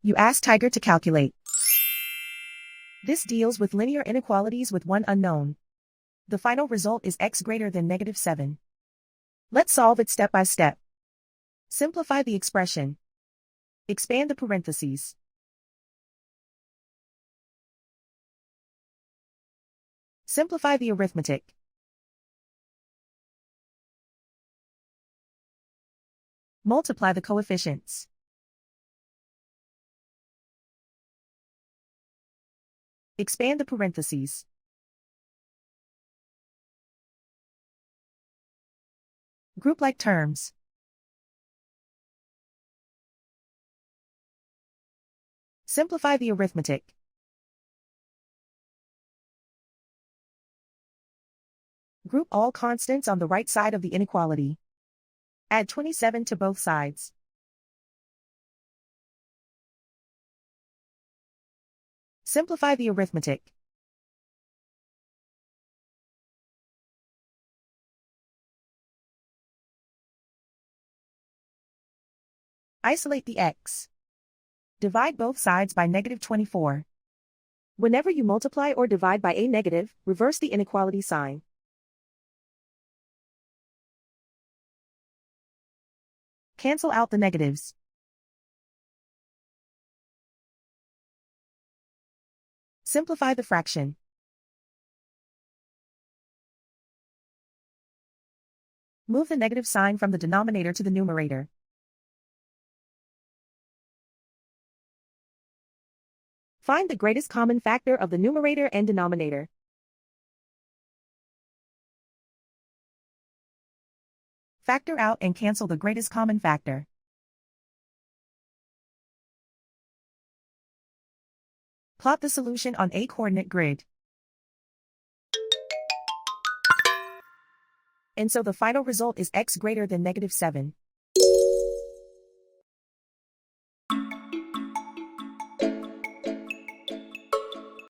You ask Tiger to calculate. This deals with linear inequalities with one unknown. The final result is x greater than -7. Let's solve it step by step. Simplify the expression. Expand the parentheses. Simplify the arithmetic. Multiply the coefficients. Expand the parentheses. Group like terms. Simplify the arithmetic. Group all constants on the right side of the inequality. Add 27 to both sides. Simplify the arithmetic. Isolate the x. Divide both sides by -24. Whenever you multiply or divide by a negative, reverse the inequality sign. Cancel out the negatives. Simplify the fraction. Move the negative sign from the denominator to the numerator. Find the greatest common factor of the numerator and denominator. Factor out and cancel the greatest common factor. Plot the solution on a coordinate grid. And so the final result is x greater than -7.